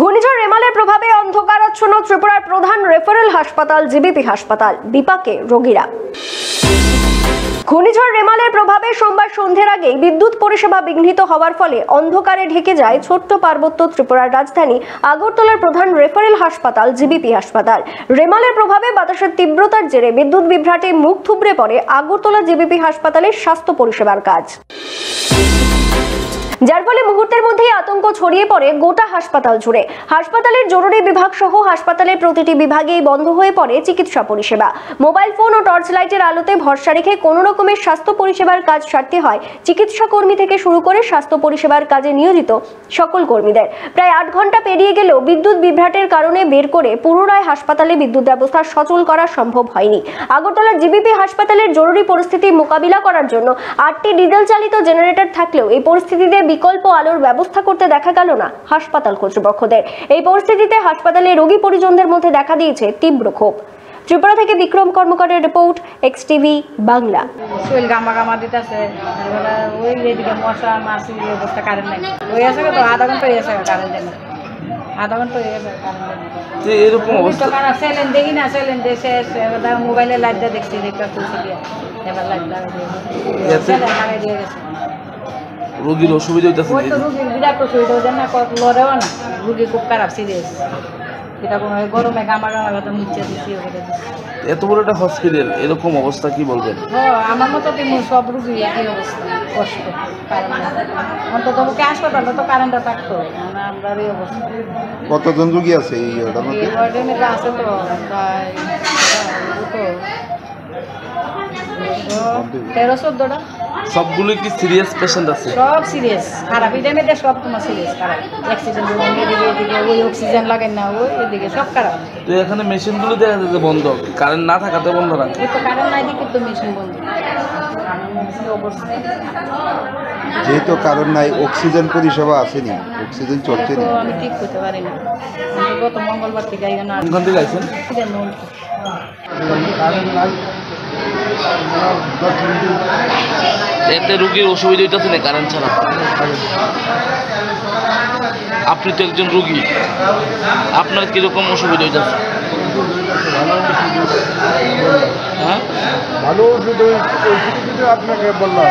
ঘূর্ণিঝড় রেমালের প্রভাবে অন্ধকারাচ্ছন্ন ত্রিপুরার প্রধান রেফারেল হাসপাতাল জিবিপি হাসপাতাল, বিপাকে রোগীরা। ঘূর্ণিঝড় রেমালের প্রভাবে সোমবার সন্ধ্যের আগেই বিদ্যুৎ পরিষেবা বিঘ্নিত হওয়ার ফলে অন্ধকারে ঢেকে যায় ছোট্ট পার্বত্য ত্রিপুরার রাজধানী আগরতলার প্রধান রেফারেল হাসপাতাল জিবিপি হাসপাতাল। রেমালের প্রভাবে বাতাসের তীব্রতার জেরে বিদ্যুৎ বিভ্রাটে মুখ থুবড়ে পড়ে আগরতলা জিবিপি হাসপাতালের স্বাস্থ্য পরিষেবার কাজ, যার ফলে মুহূর্তের মধ্যেই আতঙ্ক ছড়িয়ে পড়ে গোটা হাসপাতাল জুড়ে। হাসপাতালের জরুরি বিভাগ সহ হাসপাতালের প্রতিটি বিভাগেই বন্ধ হয়ে পড়ে চিকিৎসা পরিষেবা। মোবাইল ফোন ও টর্চ লাইটের আলোতে ভরসা রেখে কোনো রকমের স্বাস্থ্য পরিষেবার কাজ সারতে হয় চিকিৎসা কর্মী থেকে শুরু করে স্বাস্থ্য পরিষেবার কাজে নিয়োজিত সকল কর্মীদের। প্রায় 8 ঘন্টা পেরিয়ে গেলেও বিদ্যুৎ বিভ্রাটের কারণে বের করে পুনরায় হাসপাতালে বিদ্যুৎ ব্যবস্থা সচল করা সম্ভব হয়নি। আগরতলার জিবিপি হাসপাতালের জরুরি পরিস্থিতি মোকাবিলা করার জন্য 8টি ডিজেল চালিত জেনারেটর থাকলেও এই পরিস্থিতিতে বিকল্প আলোর ব্যবস্থা করতে দেখা গেল না হাসপাতাল কর্তৃপক্ষদের। এই পরিস্থিতিতে হাসপাতালে রোগী পরিজনদের মধ্যে দেখা দিয়েছে তীব্র ক্ষোভ। ত্রিপুরা থেকে বিক্রম কর্মকারের রিপোর্ট, এক্সটিভি বাংলা। শরীর গামা গামা দিতেছে, ওই এদিকে মশা মাছি অবস্থা, কারেন্ট নেই। ওই আছে তো আধা ঘন্টা হয়ে গেছে কারেন্ট নেই, আধা ঘন্টা হয়ে গেছে কারেন্ট নেই। এরকম অবস্থা সেলেন দেখি না, সেলেন দেশে মোবাইলে লাইটটা দেখছি, দেখতে তুলছি দিয়ে এবার লাইট লাগাই দিয়ে গেছে। রোগীর অসুবিধা হইতেছে, ওই তো রোগীর বিরাট অসুবিধা হচ্ছে না, লড়েও না, রোগী খুব খারাপ সিরিয়াস। এটা কোনো গরমে গামা গামা কথা মুচ্ছে দিচ্ছি। এত বড় একটা হসপিটাল, এরকম অবস্থা কি বলবেন? আমার মতো সব রোগী একই অবস্থা, কষ্ট। অন্তত মুখে হাসপাতালে তো কারেন্টটা থাকতো, আমরা এই অবস্থা। কতজন রোগী আছে এই ওয়ার্ডে? আছে তো প্রায় 13-14টা। সবগুলো কি সিরিয়াস পেশেন্ট আছে? সব সিরিয়াস খারাপ, এই টাইমে সব তোমার সিরিয়াস খারাপ। অ্যাক্সিডেন্ট এদিকে ওই অক্সিজেন লাগাই না, ওই এদিকে সব খারাপ। তো এখানে মেশিনগুলো দেখা যাচ্ছে বন্ধ, কারেন্ট না থাকাতে বন্ধ না। ওই তো কারেন্ট নাই দিকে তো মেশিন বন্ধ অবস্থা। যেহেতু কারণ নাই, অক্সিজেন পরিষেবা আসেনি, অক্সিজেন চলছে না। আমি ঠিক করতে পারি না, গত মঙ্গলবার থেকে কোনখান থেকে আইছেন? এতে রুগীর অসুবিধা হইতেছে না কারেন্ট ছাড়া? আপনি তো একজন রুগী, আপনার কিরকম অসুবিধা হইতেছে? হ্যাঁ, ভালো ওষুধ আপনাকে বললাম।